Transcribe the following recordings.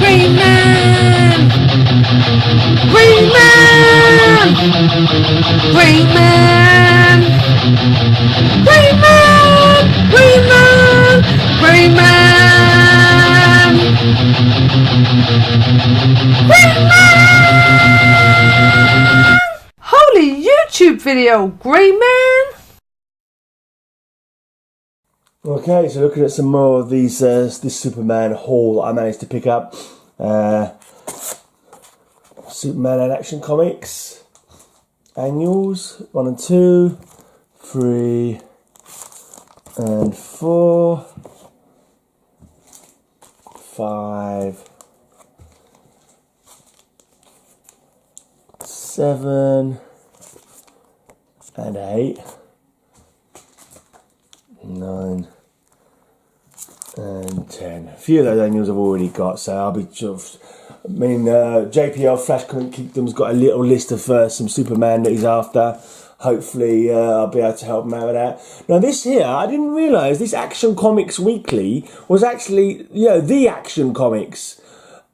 Green Man! Green Man! Green Man! Green Man! Green Man! Green Man! Green Man! Holy YouTube video, Green Man! Okay, so looking at some more of these, this Superman haul I managed to pick up. Superman and Action Comics annuals 1 and 2, 3 and 4, 5, 7 and 8, 9 and 10. A few of those annuals I've already got, so I'll be sort of, JPL Flash Comic Kingdom's got a little list of some Superman that he's after. Hopefully I'll be able to help him out with that. Now this here, I didn't realise this Action Comics Weekly was actually, the Action Comics.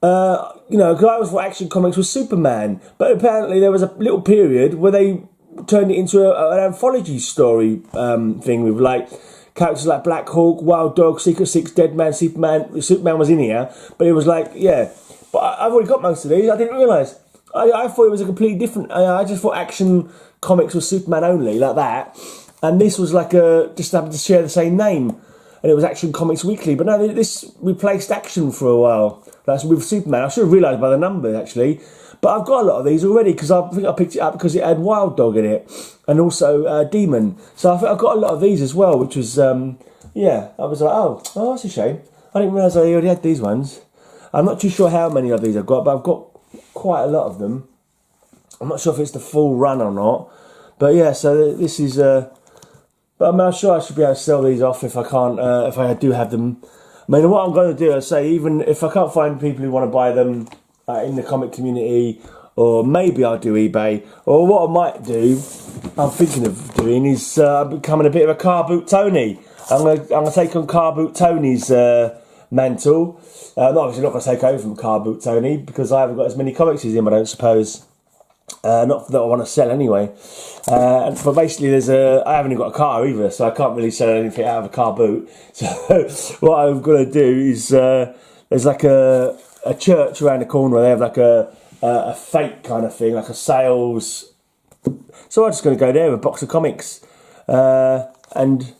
Because I always thought Action Comics was Superman, but apparently there was a little period where they turned it into an anthology story thing with like characters like Black Hawk, Wild Dog, Secret Six, Deadman, Superman. Superman was in here, but it was like, But I've already got most of these. I didn't realise. I thought it was a completely different. I just thought Action Comics was Superman only, like that, and this was like just happened to share the same name, and it was Action Comics Weekly. But no, this replaced Action for a while. That's with Superman. I should have realised by the number actually. But I've got a lot of these already because I think I picked it up because it had Wild Dog in it and also Demon. So I think I've got a lot of these as well, which was, I was like, oh, that's a shame. I didn't realise I already had these ones. I'm not too sure how many of these I've got, but I've got quite a lot of them. I'm not sure if it's the full run or not. But yeah, so this is, but I'm sure I should be able to sell these off if I can't, if I do have them. I mean, what I'm going to do is say, even if I can't find people who want to buy them, in the comic community, or maybe I'll do eBay, or what I might do, I'm thinking of doing, is becoming a bit of a Car Boot Tony. I'm gonna take on Car Boot Tony's mantle. Obviously not going to take over from Car Boot Tony because I haven't got as many comics as him, I don't suppose. Not that I want to sell anyway. But basically, I haven't got a car either, so I can't really sell anything out of a car boot. So what I'm going to do is there's like a church around the corner where they have like a fake kind of thing, like a sales. So I'm just going to go there with a box of comics and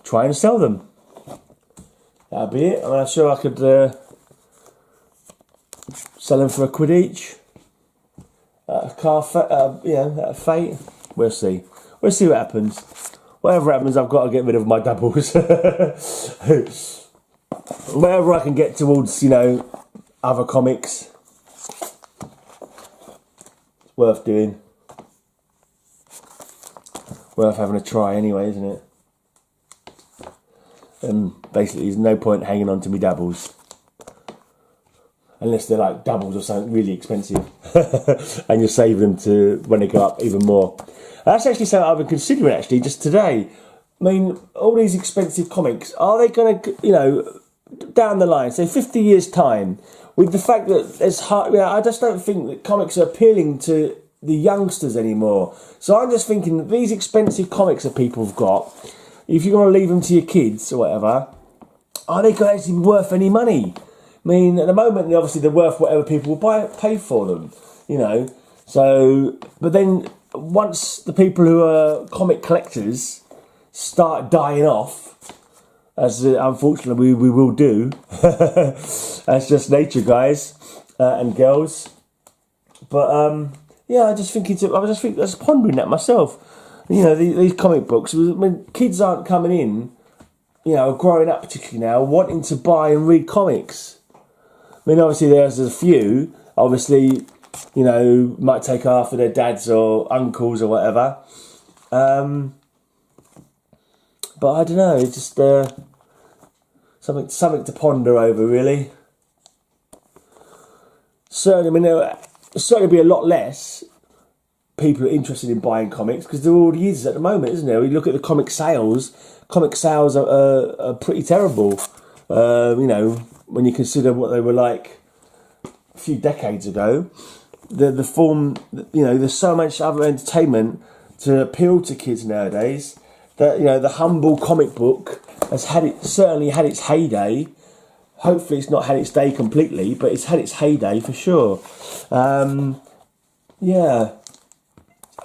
try and sell them. That'll be it. I'm sure I could sell them for £1 each. Fate. We'll see. We'll see what happens. Whatever happens, I've got to get rid of my doubles. Wherever I can get towards, other comics, it's worth doing. Worth having a try anyway, isn't it? And basically, there's no point hanging on to me doubles. Unless they're like doubles or something really expensive. And you'll save them to when they go up even more. That's actually something I've been considering actually just today. I mean, all these expensive comics, are they going to, down the line, say 50 years time, with the fact that there's hard, I just don't think that comics are appealing to the youngsters anymore. So I'm just thinking that these expensive comics that people have got, if you're going to leave them to your kids or whatever, are they going to actually be worth any money? I mean, at the moment, obviously, they're worth whatever people will pay for them, So, but then once the people who are comic collectors start dying off, as unfortunately we will do, that's just nature, guys and girls. But I was just pondering that myself. These comic books. When kids aren't coming in, growing up particularly now, wanting to buy and read comics. I mean, obviously there's a few, obviously, might take after their dads or uncles or whatever. But I don't know, it's just something to ponder over, really. Certainly, there'll certainly be a lot less people are interested in buying comics because there already is at the moment, isn't there? We look at the comic sales are pretty terrible. You know, when you consider what they were like a few decades ago, the form, you know, there's so much other entertainment to appeal to kids nowadays that, you know, the humble comic book has certainly had its heyday. Hopefully it's not had its day completely, but it's had its heyday for sure. Yeah,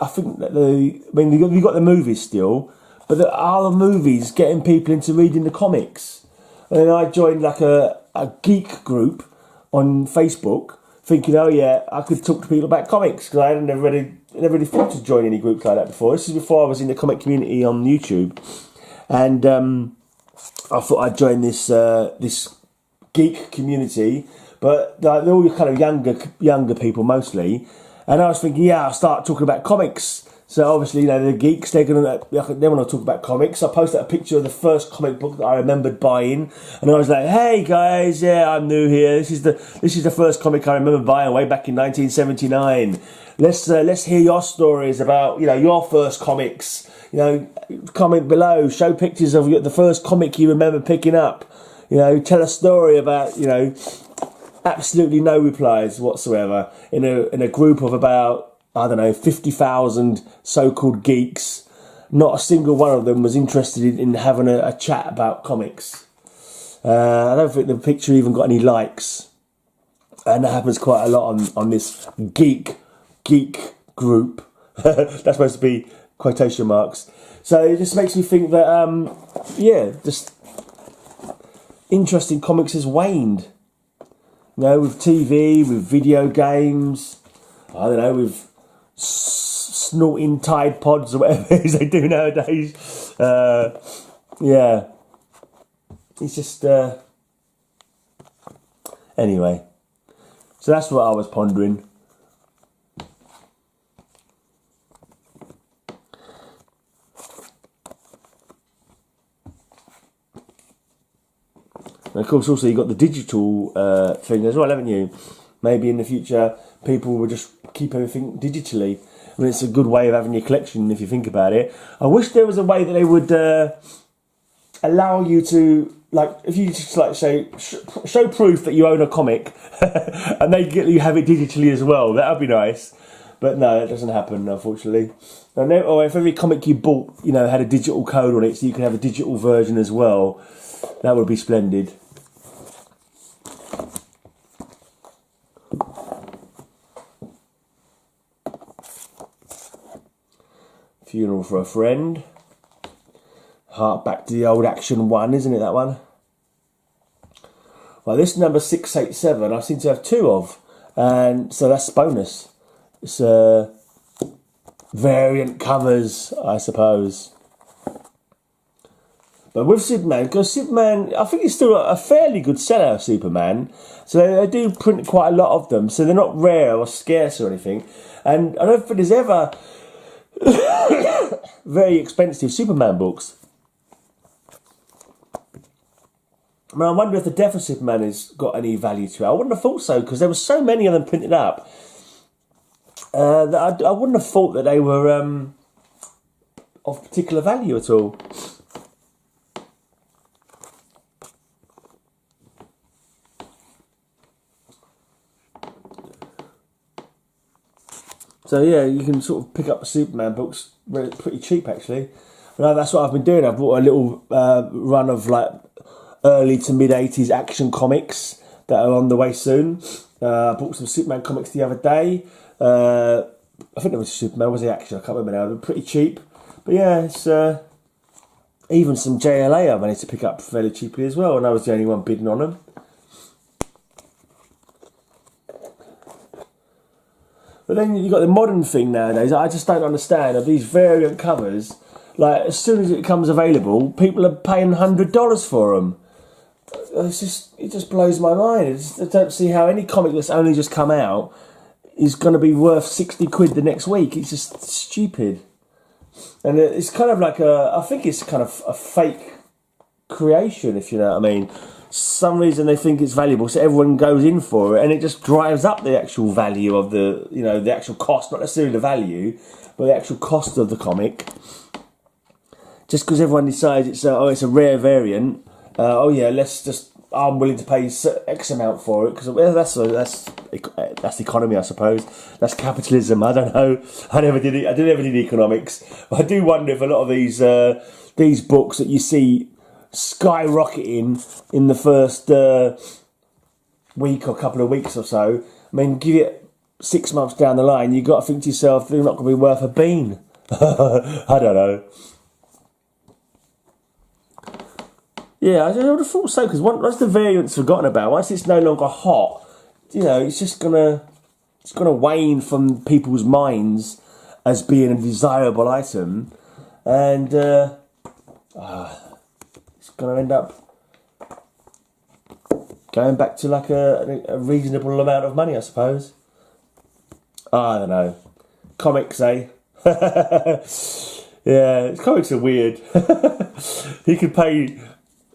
I think that you've got the movies still, but are the movies getting people into reading the comics? And I joined like a geek group on Facebook, thinking, oh yeah, I could talk to people about comics, because I had never really thought to join any groups like that before. This is before I was in the comic community on YouTube, and I thought I'd join this geek community, but they're all kind of younger people mostly. And I was thinking, yeah, I'll start talking about comics. So obviously, you know, the geeks, they want to talk about comics. I posted a picture of the first comic book that I remembered buying, and I was like, hey guys, yeah, I'm new here. This is the first comic I remember buying way back in 1979. Let's hear your stories about, you know, your first comics. You know, comment below, show pictures of the first comic you remember picking up. You know, tell a story about, you know. Absolutely no replies whatsoever in a group of about, I don't know, 50,000 so-called geeks. Not a single one of them was interested in having a chat about comics. I don't think the picture even got any likes, and that happens quite a lot on this geek group. That's supposed to be quotation marks. So it just makes me think that just interest in comics has waned. You know, with TV, with video games, I don't know, with snorting Tide Pods or whatever it is they do nowadays. Yeah. It's just... Anyway. So that's what I was pondering. And of course, also, you've got the digital thing as well, haven't you? Maybe in the future, people will just keep everything digitally. I mean, it's a good way of having your collection, if you think about it. I wish there was a way that they would allow you to, like, if you just, like, say, show proof that you own a comic, and they get you have it digitally as well. That would be nice. But no, that doesn't happen, unfortunately. Or if every comic you bought, you know, had a digital code on it, so you could have a digital version as well, that would be splendid. Funeral for a Friend. Hark back to the old Action 1, isn't it, that one? Well, this number 687 I seem to have two of, and so that's bonus. It's variant covers, I suppose. But with Superman, because Superman, I think he's still a fairly good seller, Superman. So they do print quite a lot of them, so they're not rare or scarce or anything. And I don't think there's ever very expensive Superman books. I mean, I wonder if the death of Superman has got any value to it. I wouldn't have thought so, because there were so many of them printed up that I wouldn't have thought that they were of particular value at all. So yeah, you can sort of pick up the Superman books pretty cheap, actually. And that's what I've been doing. I've bought a little run of like early to mid 80s action comics that are on the way soon. I bought some Superman comics the other day. I think there was Superman, was it action? I can't remember now. They're pretty cheap. But yeah, it's even some JLA I managed to pick up fairly cheaply as well, and I was the only one bidding on them. But then you've got the modern thing nowadays. I just don't understand of these variant covers. Like, as soon as it comes available, people are paying $100 for them. It just blows my mind. I don't see how any comic that's only just come out is going to be worth 60 quid the next week. It's just stupid. And it's kind of like I think it's kind of a fake creation, if you know what I mean. Some reason they think it's valuable, so everyone goes in for it, and it just drives up the actual value of the actual cost, not necessarily the value, but the actual cost of the comic. Just because everyone decides it's a rare variant, let's just I'm willing to pay X amount for it, because that's the economy, I suppose. That's capitalism. I don't know. I never did economics. But I do wonder if a lot of these books that you see skyrocketing in the first week or couple of weeks or so, I mean, give it 6 months down the line, you've got to think to yourself, they're not going to be worth a bean. I don't know. Yeah, I would have thought so, because once the variant's forgotten about, once it's no longer hot, you know, it's just gonna wane from people's minds as being a desirable item, and it's gonna end up going back to like a reasonable amount of money, I suppose. I don't know. Comics, eh? Yeah, comics are weird. You could pay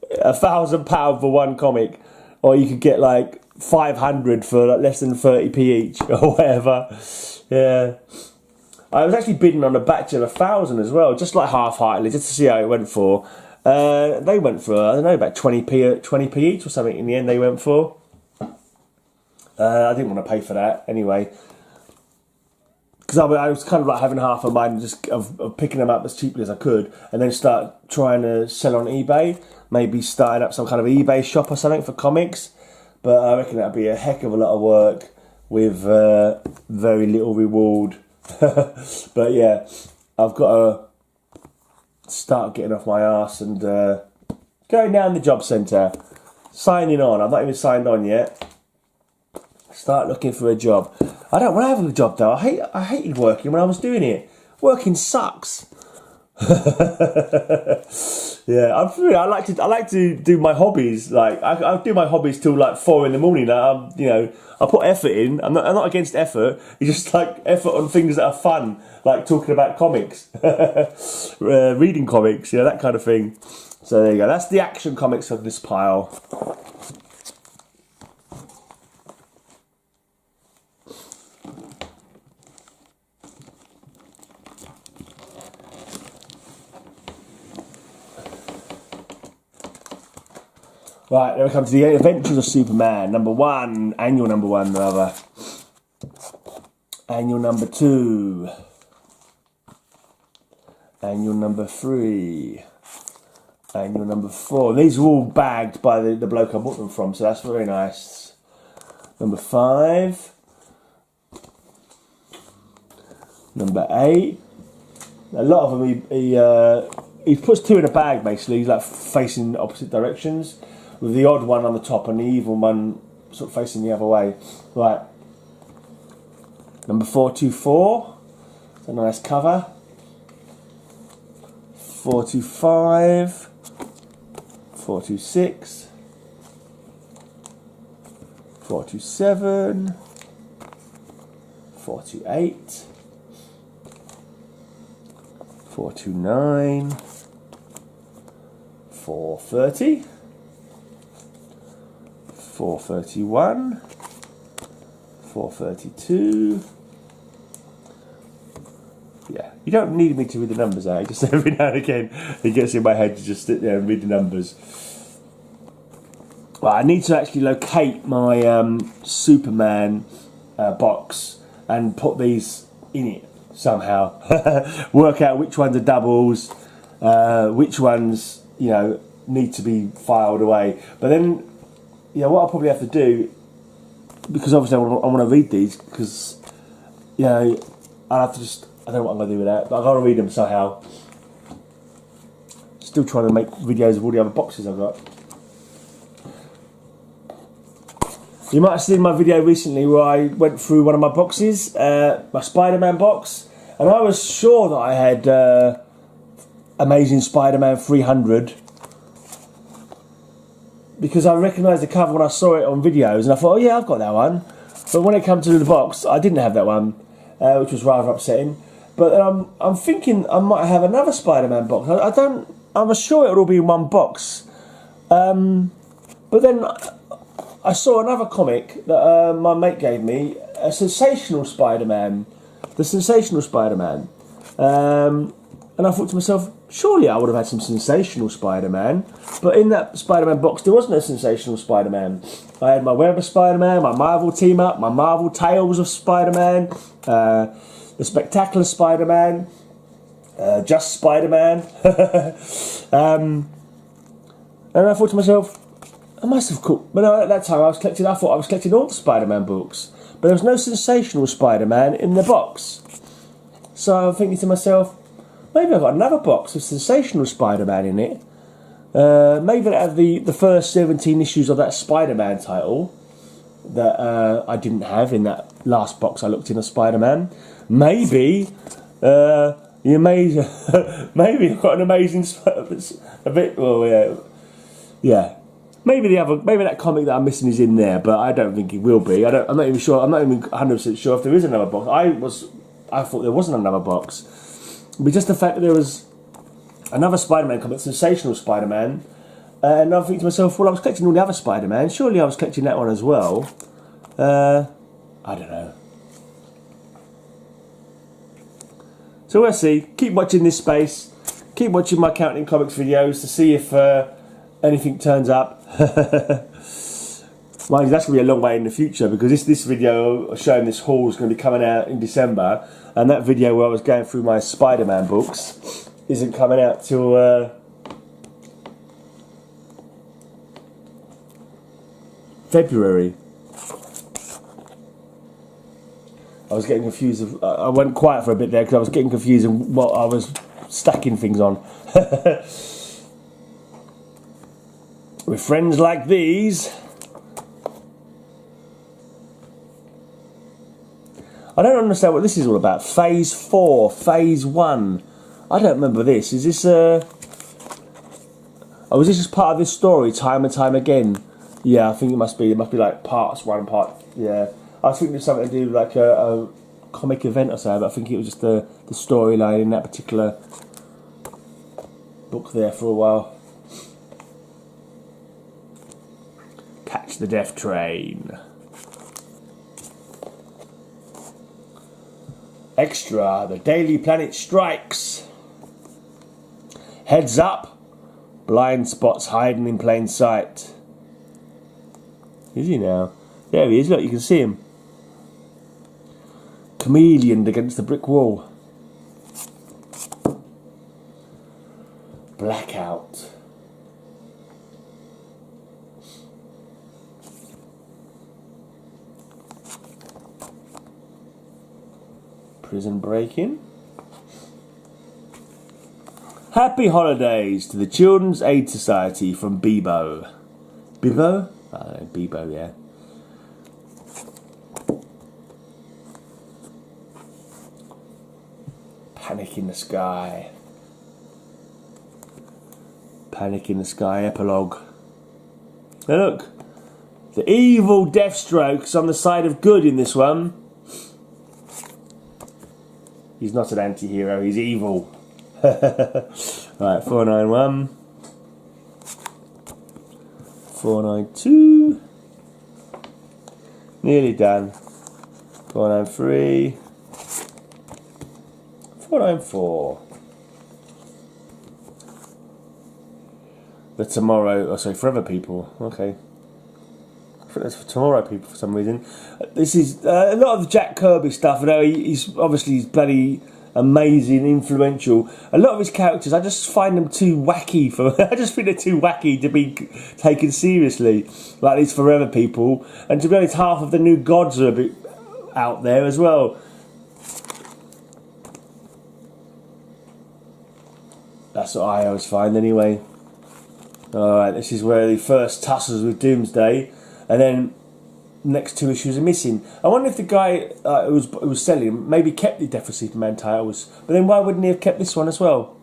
£1,000 for one comic, or you could get like 500 for like less than 30p each, or whatever. Yeah, I was actually bidding on a batch of 1,000 as well, just like half-heartedly, just to see how it went for. They went for, I don't know, about 20p each or something. In the end, they went for. I didn't want to pay for that anyway, because I was kind of like having half a mind just of picking them up as cheaply as I could, and then start trying to sell on eBay. Maybe starting up some kind of eBay shop or something for comics. But I reckon that'd be a heck of a lot of work with very little reward. But yeah, I've got to start getting off my arse and going down the job centre, signing on. I'm not even signed on yet. Start looking for a job. I don't want to have a job though. I hated working when I was doing it. Working sucks. Yeah, I like to do my hobbies. Like I do my hobbies till like 4 in the morning. Like, you know, I put effort in. I'm not against effort. It's just like effort on things that are fun, like talking about comics, reading comics, you know, that kind of thing. So there you go. That's the action comics of this pile. Right, then we come to the Adventures of Superman, number 1, annual number 1 rather. Annual number 2. Annual number 3. Annual number 4. These are all bagged by the bloke I bought them from, so that's very nice. Number 5. Number 8. A lot of them he puts 2 in a bag basically, he's like facing opposite directions, with the odd one on the top and the evil one sort of facing the other way. Right. Number 424. It's a nice cover. 425. 426. 427. 428. 429. 430. 431, 432. Yeah, you don't need me to read the numbers out. Just every now and again, it gets in my head to just sit there and read the numbers. Well, I need to actually locate my Superman box and put these in it somehow. Work out which ones are doubles, which ones, you know, need to be filed away. But then, you know, what I'll probably have to do, because obviously I want to read these, because, you know, I'll have to just, I don't know what I'm going to do with that, but I've got to read them somehow. Still trying to make videos of all the other boxes I've got. You might have seen my video recently where I went through one of my boxes, my Spider-Man box, and I was sure that I had Amazing Spider-Man 300, because I recognised the cover when I saw it on videos, and I thought, oh yeah, I've got that one. But when it came to the box, I didn't have that one, which was rather upsetting. But I'm thinking I might have another Spider-Man box. I'm sure it'll all be in one box. But then I saw another comic that my mate gave me, a Sensational Spider-Man, the Sensational Spider-Man. And I thought to myself, surely I would have had some sensational Spider-Man. But in that Spider-Man box, there wasn't a sensational Spider-Man. I had my Web of Spider-Man, my Marvel team-up, my Marvel Tales of Spider-Man, the Spectacular Spider-Man, Just Spider-Man. And I thought to myself, I must have caught... But no, at that time, I thought I was collecting all the Spider-Man books. But there was no sensational Spider-Man in the box. So I'm thinking to myself, maybe I've got another box with sensational Spider-Man in it. Maybe that have the first 17 issues of that Spider-Man title that I didn't have in that last box I looked in of Spider-Man. Maybe maybe I've got an amazing a bit. Well, yeah. Maybe that comic that I'm missing is in there, but I don't think it will be. I'm not even sure. I'm not even 100% sure if there is another box. I thought there wasn't another box. But just the fact that there was another Spider-Man comic, sensational Spider-Man, and I'm thinking to myself, well, I was collecting all the other Spider-Man. Surely I was collecting that one as well. I don't know. So we'll see. Keep watching this space. Keep watching my Counting Comics videos to see if anything turns up. Mind you, that's going to be a long way in the future, because this video showing this haul is going to be coming out in December, and that video where I was going through my Spider-Man books isn't coming out till February. I was getting confused. I went quiet for a bit there because I was getting confused on what I was stacking things on. With friends like these, I don't understand what this is all about. Phase 4, Phase 1. I don't remember this. Is this oh, is this just part of this story, time and time again? Yeah, I think it must be. It must be like parts 1, part. Yeah, I was thinking there's something to do with like a comic event or so, but I think it was just the storyline in that particular book there for a while. Catch the Death Train. Extra, the Daily Planet strikes. Heads up, blind spots hiding in plain sight. Is he now? There he is, look, you can see him. Chameleoned against the brick wall. Blackout. Prison break-in. Happy holidays to the Children's Aid Society from Bebo. Bebo? I don't know, Bebo, yeah. Panic in the Sky. Panic in the Sky epilogue. Now look, the evil Deathstroke's on the side of good in this one. He's not an anti-hero, he's evil. Right, 491. 492. Nearly done. 493. 494. The Tomorrow, oh sorry, Forever People. Okay. I think that's for Tomorrow People for some reason. This is a lot of the Jack Kirby stuff. I know he's obviously bloody amazing, influential. A lot of his characters, I just find them too wacky I just think they're too wacky to be taken seriously. Like these Forever People, and to be honest, half of the New Gods are a bit out there as well. That's what I always find anyway. Alright, this is where he first tussles with Doomsday, and then next 2 issues are missing. I wonder if the guy who was selling them maybe kept the Death of Superman titles, but then why wouldn't he have kept this one as well?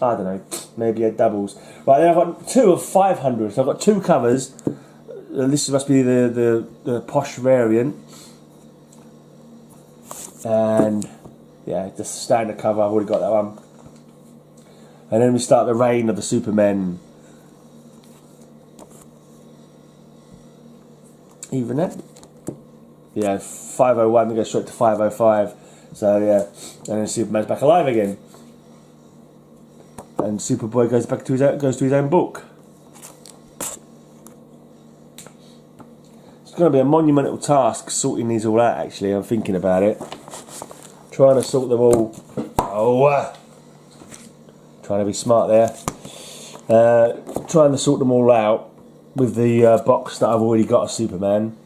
I don't know. Maybe he had doubles. Right, then I've got 2 of 500. So I've got 2 covers. This must be the posh variant. And yeah, just the standard cover. I've already got that one. And then we start the reign of the Supermen. Even that, yeah, 501, we go straight to 505. So yeah, and then Superman's back alive again. and Superboy goes back to his own book. It's going to be a monumental task sorting these all out. Actually, I'm thinking about it, trying to sort them all. Trying to be smart there. Trying to sort them all out with the box that I've already got of Superman.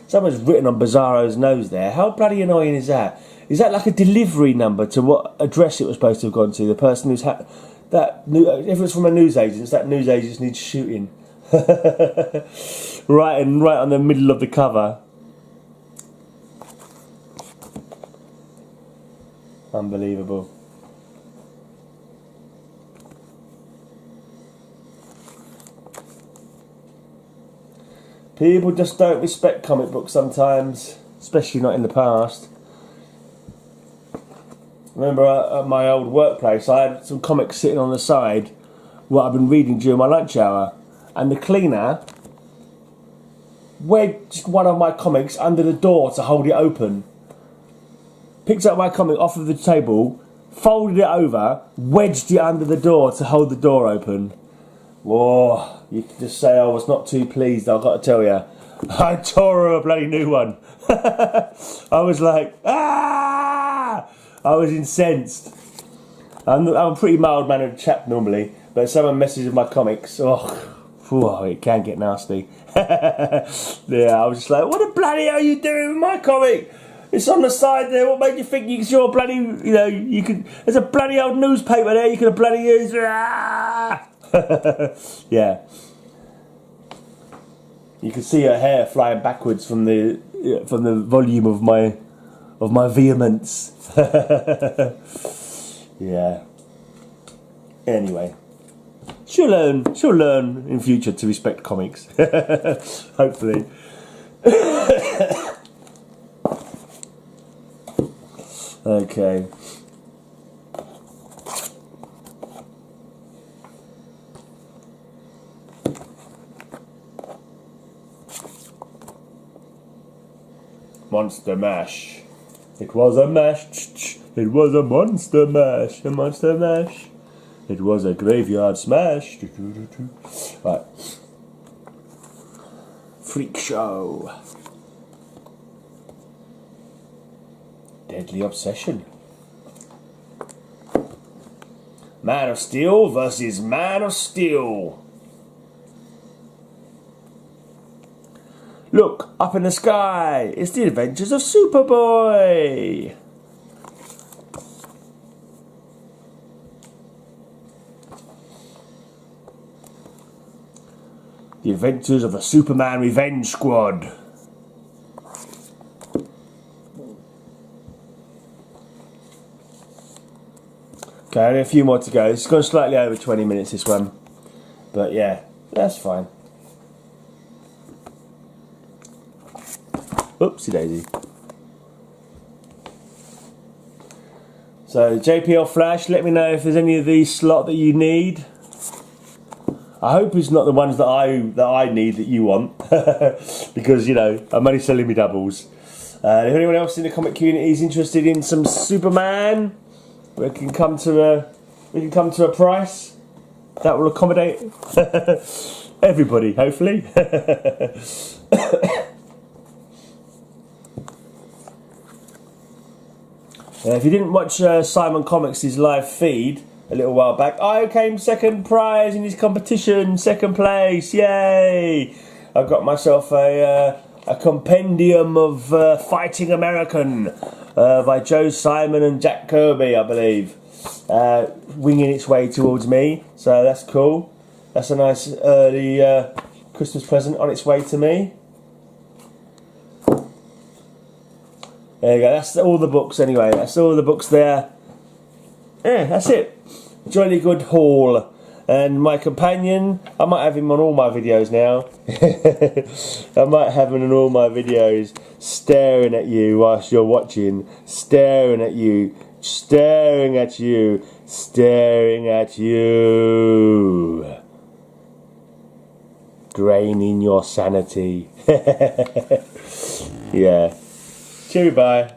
Someone's written on Bizarro's nose there. How bloody annoying is that? Is that like a delivery number to what address it was supposed to have gone to? The person who's had that. If it's from a newsagent, that newsagent needs shooting. right on the middle of the cover. Unbelievable. People just don't respect comic books sometimes, especially not in the past. Remember at my old workplace, I had some comics sitting on the side, what I've been reading during my lunch hour, and the cleaner wedged one of my comics under the door to hold it open. Picked up my comic off of the table, folded it over, wedged it under the door to hold the door open. Whoa, you could just say I was not too pleased, I've got to tell you. I tore her a bloody new one. I was like, ah! I was incensed. I'm a pretty mild-mannered chap normally, but if someone messes with my comics, it can get nasty. Yeah, I was just like, what the bloody hell are you doing with my comic? It's on the side there, what made you think it's your bloody, there's a bloody old newspaper there you could have bloody used. Ah! Yeah. You can see her hair flying backwards from the volume of my vehemence. Yeah. Anyway, she'll learn in future to respect comics. Hopefully. Okay. Monster mash. It was a mash. It was a monster mash. A monster mash. It was a graveyard smash. Right. Freak show. Deadly obsession. Man of Steel versus Man of Steel. Look, up in the sky, it's the adventures of Superboy. The adventures of the Superman Revenge Squad. Okay, only a few more to go. It's gone slightly over 20 minutes, this one. But yeah, that's fine. Oopsie daisy. So JPL Flash, let me know if there's any of these slot that you need. I hope it's not the ones that I need that you want, because I'm only selling me doubles. If anyone else in the comic community is interested in some Superman, we can come to a price that will accommodate everybody, hopefully. If you didn't watch Simon Comics' live feed a little while back, I came second prize in his competition, second place, yay! I got myself a compendium of Fighting American by Joe Simon and Jack Kirby, I believe, winging its way towards me, so that's cool. That's a nice early Christmas present on its way to me. There you go, that's all the books anyway, that's all the books there. Yeah, that's it. Jolly good haul. And my companion, I might have him on all my videos now. I might have him on all my videos, staring at you whilst you're watching, staring at you, staring at you, staring at you. Draining your sanity. Yeah. Cheerio, bye.